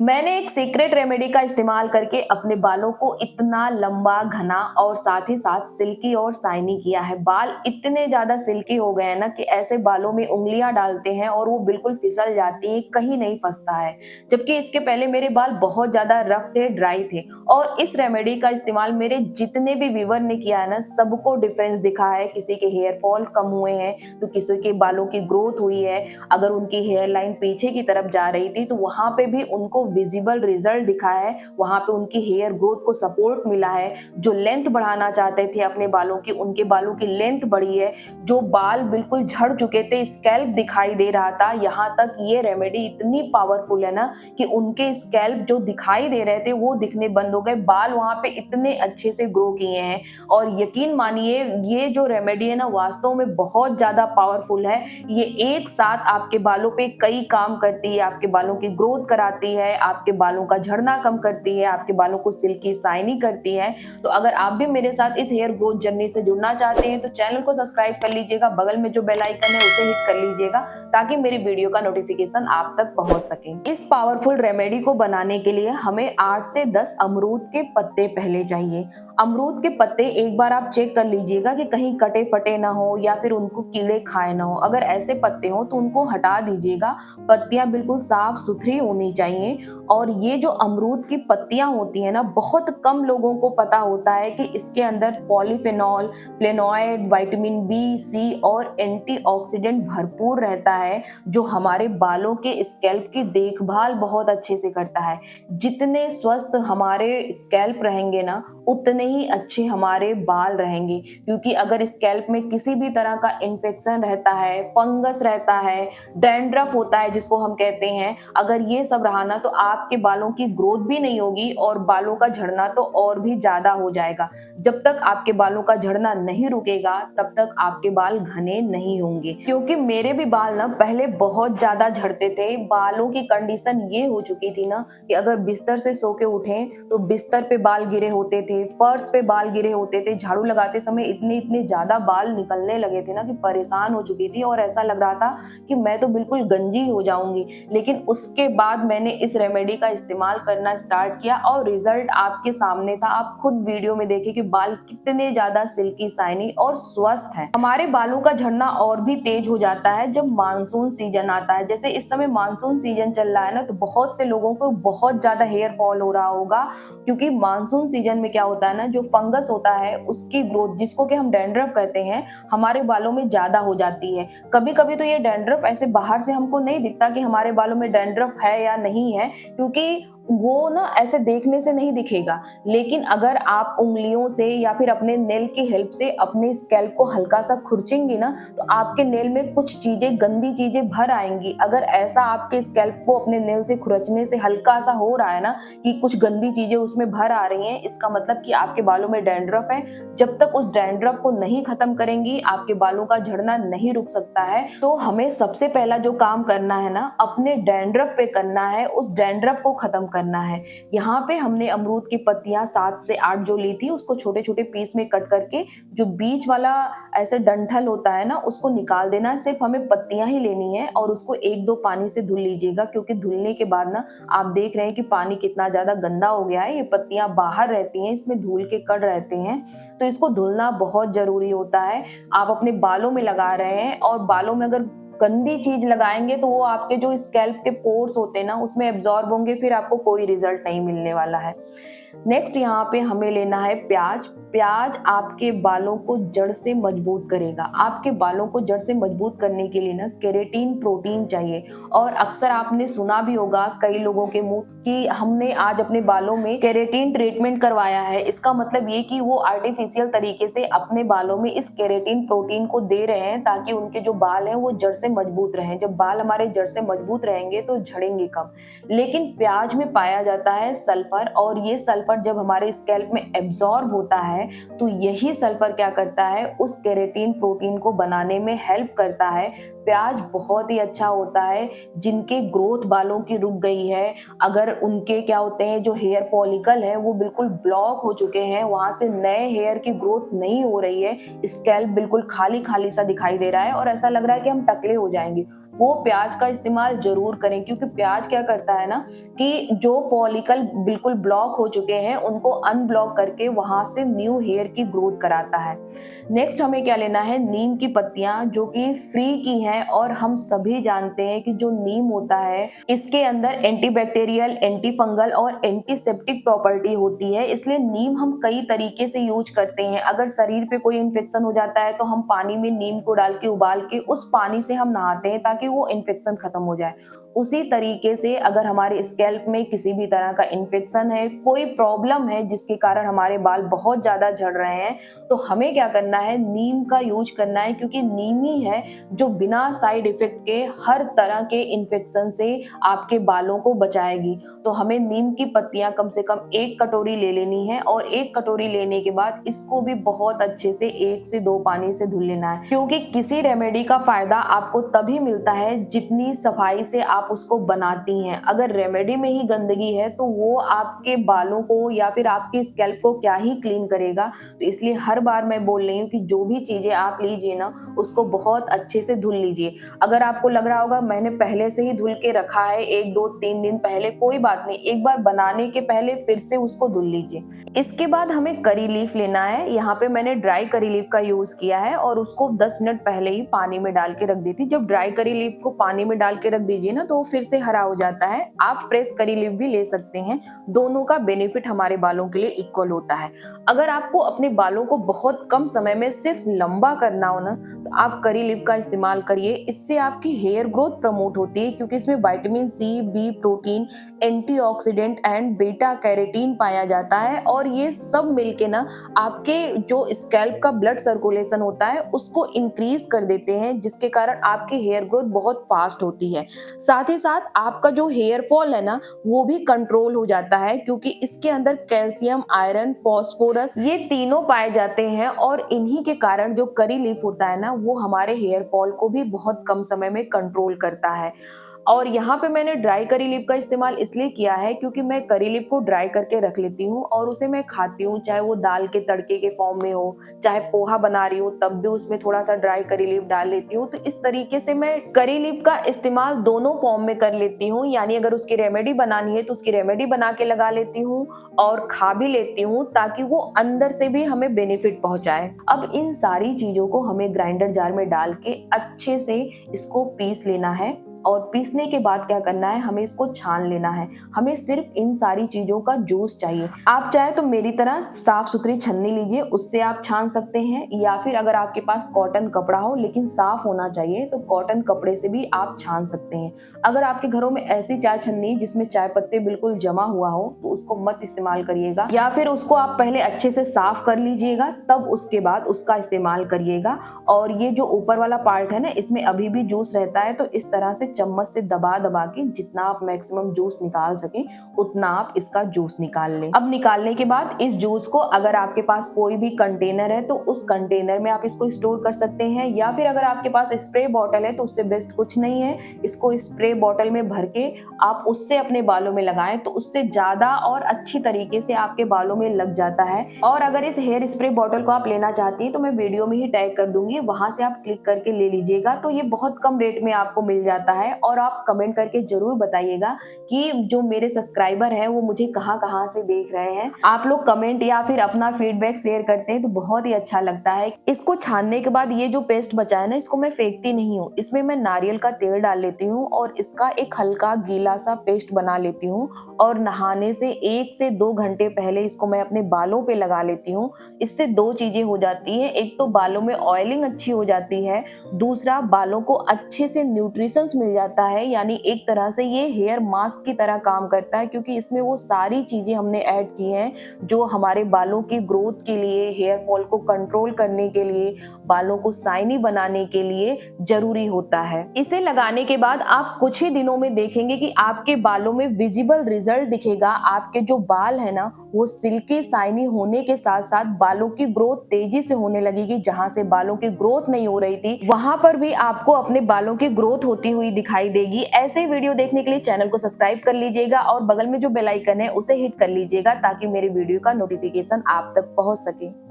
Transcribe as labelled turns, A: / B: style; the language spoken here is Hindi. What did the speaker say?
A: मैंने एक सीक्रेट रेमेडी का इस्तेमाल करके अपने बालों को इतना लंबा, घना और साथ ही साथ सिल्की और शाइनी किया है। बाल इतने ज़्यादा सिल्की हो गए हैं ना कि ऐसे बालों में उँगलियाँ डालते हैं और वो बिल्कुल फिसल जाती हैं, कहीं नहीं फँसता है। जबकि इसके पहले मेरे बाल बहुत ज़्यादा रफ थे, ड्राई थे और इस रेमेडी का इस्तेमाल मेरे जितने भी व्यूअर ने किया है ना, सबको डिफरेंस दिखा है। किसी के हेयर फॉल कम हुए हैं, तो किसी के बालों की ग्रोथ हुई है। अगर उनकी हेयर लाइन पीछे की तरफ जा रही थी, तो वहाँ पे भी उनको विजिबल रिजल्ट दिखा है, वहाँ पे उनकी हेयर ग्रोथ को सपोर्ट मिला है। जो लेंथ बढ़ाना चाहते थे अपने बालों की, उनके बालों की लेंथ बढ़ी है। जो बाल बिल्कुल झड़ चुके थे, स्कैल्प दिखाई दे रहा था, यहाँ तक ये रेमेडी इतनी पावरफुल है ना कि उनके स्कैल्प जो दिखाई दे रहे थे वो दिखने बंद हो गए। बाल वहाँ पे इतने अच्छे से ग्रो किए हैं और यकीन मानिए ये जो रेमेडी है ना वास्तव में बहुत ज़्यादा पावरफुल है। ये एक साथ आपके बालों पे कई काम करती है, आपके बालों की ग्रोथ कराती है, आपके बालों का झड़ना कम करती है, आपके बालों को सिल्की शाइनी करती है। तो अगर आप भी मेरे साथ इस हेयर ग्रोथ जर्नी से जुड़ना चाहते हैं तो चैनल को सब्सक्राइब कर लीजिएगा, बगल में जो बेल आइकन है उसे हिट कर लीजिएगा ताकि मेरी वीडियो का नोटिफिकेशन आप तक पहुंच सके। इस पावरफुल रेमेडी को बनाने के लिए हमें 8 से 10 अमरूद के पत्ते पहले चाहिए। अमरूद के पत्ते एक बार आप चेक कर लीजिएगा कि कहीं कटे फटे ना हो या फिर उनको कीड़े खाए ना हो। अगर ऐसे पत्ते हो तो उनको हटा दीजिएगा। पत्तियां बिल्कुल साफ सुथरी होनी चाहिए। और ये जो अमरूद की पत्तियां होती हैं ना, बहुत कम लोगों को पता होता है कि इसके अंदर पॉलीफेनॉल, फ्लेवोनॉइड, विटामिन बी, सी और एंटीऑक्सीडेंट भरपूर रहता है, जो हमारे बालों के स्कैल्प की देखभाल बहुत अच्छे से करता है। जितने स्वस्थ हमारे स्कैल्प रहेंगे ना, उतने ही अच्छे हमारे बाल रहेंगे। क्योंकि अगर स्कैल्प में किसी भी तरह का इन्फेक्शन रहता है, फंगस रहता है, डैंड्रफ होता है जिसको हम कहते हैं, अगर ये सब रहा ना तो आपके बालों की ग्रोथ भी नहीं होगी और बालों का झड़ना तो और भी ज्यादा हो जाएगा। जब तक आपके बालों का झड़ना नहीं रुकेगा तब तक आपके बाल घने नहीं होंगे। क्योंकि मेरे भी बाल ना पहले बहुत ज्यादा झड़ते थे। बालों की कंडीशन ये हो चुकी थी ना कि अगर बिस्तर से सो के उठें तो बिस्तर पे बाल गिरे होते थे, फर्श पे बाल गिरे होते थे। झाड़ू लगाते समय इतने इतने ज्यादा बाल निकलने लगे थे ना कि परेशान हो चुकी थी और ऐसा लग रहा था कि मैं तो बिल्कुल गंजी हो जाऊंगी। लेकिन उसके बाद मैंने इस रेमेडी का इस्तेमाल करना स्टार्ट किया और रिजल्ट आपके सामने था। आप खुद वीडियो में देखें कि बाल कितने ज्यादा सिल्की शाइनी और स्वस्थ हैं। हमारे बालों का झड़ना और भी तेज हो जाता है जब मानसून सीजन आता है। जैसे इस समय मानसून सीजन चल रहा है ना, तो बहुत से लोगों को बहुत ज्यादा हेयर फॉल हो रहा होगा। क्योंकि मानसून सीजन में क्या होता है ना, जो फंगस होता है उसकी ग्रोथ, जिसको कि हम डैंड्रफ कहते हैं, हमारे बालों में ज्यादा हो जाती है। कभी कभी तो ये डैंड्रफ ऐसे बाहर से हमको नहीं दिखता कि हमारे बालों में डैंड्रफ है या नहीं है, क्योंकि वो ना ऐसे देखने से नहीं दिखेगा। लेकिन अगर आप उंगलियों से या फिर अपने नेल की हेल्प से अपने स्कैल्प को हल्का सा खुरचेंगी ना, तो आपके नेल में कुछ चीजें, गंदी चीजें भर आएंगी। अगर ऐसा आपके स्कैल्प को अपने नेल से खुरचने से हल्का सा हो रहा है ना कि कुछ गंदी चीजें उसमें भर आ रही हैं, इसका मतलब कि आपके बालों में डैंड्रफ है। जब तक उस डैंड्रफ को नहीं खत्म करेंगी, आपके बालों का झड़ना नहीं रुक सकता है। तो हमें सबसे पहला जो काम करना है ना, अपने डैंड्रफ पे करना है, उस डैंड्रफ को खत्म करना है। यहाँ पे हमने अमरूद की पत्तियां 7 से 8 जो ली थी, उसको छोटे छोटे पीस में कट करके जो बीच वाला ऐसे डंठल होता है ना, उसको निकाल देना है। सिर्फ हमें पत्तियां ही लेनी है और उसको 1-2 पानी से धुल लीजिएगा। क्योंकि धुलने के बाद ना आप देख रहे हैं कि पानी कितना ज्यादा गंदा हो गया है। ये पत्तियां बाहर रहती हैं, इसमें धूल के कण रहते हैं, तो इसको धुलना बहुत जरूरी होता है। आप अपने बालों में लगा रहे हैं और बालों में अगर गंदी चीज लगाएंगे तो वो आपके जो स्कैल्प के पोर्स होते हैं ना, उसमें एब्जॉर्ब होंगे, फिर आपको कोई रिजल्ट नहीं मिलने वाला है। नेक्स्ट यहाँ पे हमें लेना है प्याज। प्याज आपके बालों को जड़ से मजबूत करेगा। आपके बालों को जड़ से मजबूत करने के लिए ना केराटिन प्रोटीन चाहिए। और अक्सर आपने सुना भी होगा कई लोगों के मुंह कि हमने आज अपने बालों में केराटिन ट्रीटमेंट करवाया है। इसका मतलब ये कि वो आर्टिफिशियल तरीके से अपने बालों में इस केराटिन प्रोटीन को दे रहे हैं ताकि उनके जो बाल हैं वो जड़ से मजबूत रहें। जब बाल हमारे जड़ से मजबूत रहेंगे तो झड़ेंगे कम। लेकिन प्याज में पाया जाता है सल्फर, और ये सल्फर जब हमारे स्कैल्प में एब्जॉर्ब होता है तो यही सल्फर क्या करता है, उस केराटिन प्रोटीन को बनाने में हेल्प करता है। प्याज बहुत ही अच्छा होता है। जिनके ग्रोथ बालों की रुक गई है, अगर उनके क्या होते हैं जो हेयर फॉलिकल है वो बिल्कुल ब्लॉक हो चुके हैं, वहां से नए हेयर की ग्रोथ नहीं हो रही है, स्कैल्प बिल्कुल खाली खाली सा दिखाई दे रहा है और ऐसा लग रहा है कि हम टकले हो जाएंगे, वो प्याज का इस्तेमाल जरूर करें, क्योंकि प्याज क्या करता है ना कि जो फॉलिकल बिल्कुल ब्लॉक हो चुके हैं उनको अनब्लॉक करके वहां से न्यू हेयर की ग्रोथ कराता है। नेक्स्ट हमें क्या लेना है, नीम की पत्तियां जो कि फ्री की हैं, और हम सभी जानते हैं कि जो नीम होता है इसके अंदर एंटीबैक्टीरियल, एंटी फंगल और एंटीसेप्टिक प्रॉपर्टी होती है, इसलिए नीम हम कई तरीके से यूज करते हैं। अगर शरीर पे कोई इन्फेक्शन हो जाता है तो हम पानी में नीम को डाल के उबाल के उस पानी से हम नहाते हैं ताकि वो इन्फेक्शन खत्म हो जाए। उसी तरीके से अगर हमारे स्कैल्प में किसी भी तरह का इन्फेक्शन है, कोई प्रॉब्लम है जिसके कारण हमारे बाल बहुत ज्यादा झड़ रहे हैं, तो हमें क्या करना है, नीम का यूज करना है, क्योंकि नीम ही है जो बिना साइड इफेक्ट के हर तरह के इन्फेक्शन से आपके बालों को बचाएगी। तो हमें नीम की पत्तियां कम से कम 1 कटोरी ले लेनी है, और 1 कटोरी लेने के बाद इसको भी बहुत अच्छे से 1 से 2 पानी से धुल लेना है, क्योंकि किसी रेमेडी का फायदा आपको तभी मिलता है जितनी सफाई से आप उसको बनाती हैं। अगर रेमेडी में ही गंदगी है तो वो आपके बालों को या फिर आपके स्कैल्प को क्या ही क्लीन करेगा। तो इसलिए हर बार मैं बोल रही हूँ कि जो भी चीजें आप लीजिए ना उसको बहुत अच्छे से धुल लीजिए। अगर आपको लग रहा होगा मैंने पहले से ही धुल के रखा है 1 2 3 दिन पहले, कोई बात नहीं, एक बार बनाने के पहले फिर से उसको धुल लीजिए। इसके बाद हमें करी लीफ लेना है। यहाँ पे मैंने ड्राई करी लीफ का यूज किया है और उसको 10 मिनट पहले ही पानी में डाल के रख दी थी। जब ड्राई करी लीफ को पानी में डाल के रख दीजिए ना तो वो फिर से हरा हो जाता है। आप फ्रेश करी लीफ भी ले सकते हैं, दोनों का बेनिफिट हमारे बालों के लिए इक्वल होता है। अगर आपको अपने बालों को बहुत कम समय में सिर्फ लंबा करना हो ना तो आप करी लीफ का इस्तेमाल करिए। इससे आपकी हेयर ग्रोथ प्रमोट होती है, क्योंकि इसमें vitamin C, B protein, antioxidant and beta carotene पाया जाता है, और ये सब मिलके ना आपके जो स्कैल्प का ब्लड सर्कुलेशन होता है उसको इंक्रीज कर देते हैं, जिसके कारण आपकी हेयर ग्रोथ बहुत फास्ट होती है। साथ ही साथ आपका जो हेयर फॉल है ना वो भी कंट्रोल हो जाता है, क्योंकि इसके अंदर कैल्शियम, आयरन, फास्फोरस ये तीनों पाए जाते हैं, और इन्हीं के कारण जो करी लीफ होता है ना वो हमारे हेयर फॉल को भी बहुत कम समय में कंट्रोल करता है। और यहाँ पे मैंने ड्राई करी लीफ का इस्तेमाल इसलिए किया है क्योंकि मैं करी लीफ को ड्राई करके रख लेती हूँ और उसे मैं खाती हूँ, चाहे वो दाल के तड़के के फॉर्म में हो, चाहे पोहा बना रही हूँ तब भी उसमें थोड़ा सा ड्राई करी लीफ डाल लेती हूँ। तो इस तरीके से मैं करी लीफ का इस्तेमाल दोनों फॉर्म में कर लेती हूँ, यानी अगर उसकी रेमेडी बनानी है तो उसकी रेमेडी बना के लगा लेती हूँ और खा भी लेती हूँ, ताकि वो अंदर से भी हमें बेनिफिट पहुंचाए। अब इन सारी चीजों को हमें ग्राइंडर जार में डाल के अच्छे से इसको पीस लेना है, और पीसने के बाद क्या करना है, हमें इसको छान लेना है। हमें सिर्फ इन सारी चीजों का जूस चाहिए। आप चाहे तो मेरी तरह साफ सुथरी छन्नी लीजिए, उससे आप छान सकते हैं, या फिर अगर आपके पास कॉटन कपड़ा हो लेकिन साफ होना चाहिए तो कॉटन कपड़े से भी आप छान सकते हैं। अगर आपके घरों में ऐसी चाय छन्नी जिसमें चाय पत्ते बिल्कुल जमा हुआ हो तो उसको मत इस्तेमाल करिएगा, या फिर उसको आप पहले अच्छे से साफ कर लीजिएगा तब उसके बाद उसका इस्तेमाल करिएगा। और ये जो ऊपर वाला पार्ट है ना इसमें अभी भी जूस रहता है, तो इस तरह से चम्मच से दबा दबा के जितना आप मैक्सिमम जूस निकाल सके उतना आप इसका जूस निकाल लें। अब निकालने के बाद इस जूस को अगर आपके पास कोई भी कंटेनर है तो उस कंटेनर में आप इसको स्टोर कर सकते हैं, या फिर अगर आपके पास स्प्रे बॉटल है तो उससे बेस्ट कुछ नहीं है। इसको स्प्रे बॉटल में भर के आप उससे अपने बालों में लगाएं तो उससे ज्यादा और अच्छी तरीके से आपके बालों में लग जाता है। और अगर इस हेयर स्प्रे बॉटल को आप लेना चाहती हैं तो मैं वीडियो में ही टैग कर दूंगी, वहां से आप क्लिक करके ले लीजिएगा। तो ये बहुत कम रेट में आपको मिल जाता है। और आप कमेंट करके जरूर बताइएगा कि जो मेरे सब्सक्राइबर हैं वो मुझे कहाँ कहाँ से देख रहे हैं। आप लोग कमेंट या फिर अपना फीडबैक शेयर करते हैं तो बहुत ही अच्छा लगता है। इसको छानने के बाद ये जो पेस्ट बचा है ना इसको मैं फेंकती नहीं हूँ, इसमें मैं नारियल का तेल डाल लेती हूँ और इसका एक हल्का गीला सा पेस्ट बना लेती हूँ, और नहाने से 1 से 2 घंटे पहले इसको मैं अपने बालों पे लगा लेती हूँ। इससे 2 चीजें हो जाती है, एक तो बालों में ऑयलिंग अच्छी हो जाती है, दूसरा बालों को अच्छे से न्यूट्रिशंस मिल जाता है, यानी एक तरह से ये हेयर मास्क की तरह काम करता है, क्योंकि इसमें वो सारी चीजें हमने ऐड की हैं जो हमारे बालों की ग्रोथ के लिए, हेयर फॉल को कंट्रोल करने के लिए, बालों को शाइनी बनाने के लिए जरूरी होता है। इसे लगाने के बाद आप कुछ ही दिनों में देखेंगे कि आपके बालों में विजिबल रिजल्ट दिखेगा। आपके जो बाल है ना वो सिल्की शाइनी होने के साथ साथ बालों की ग्रोथ तेजी से होने लगेगी। जहां से बालों की ग्रोथ नहीं हो रही थी वहां पर भी आपको अपने बालों की ग्रोथ होती हुई दिखाई देगी। ऐसे वीडियो देखने के लिए चैनल को सब्सक्राइब कर लीजिएगा और बगल में जो बेल आइकन है उसे हिट कर लीजिएगा ताकि मेरे वीडियो का नोटिफिकेशन आप तक पहुंच सके।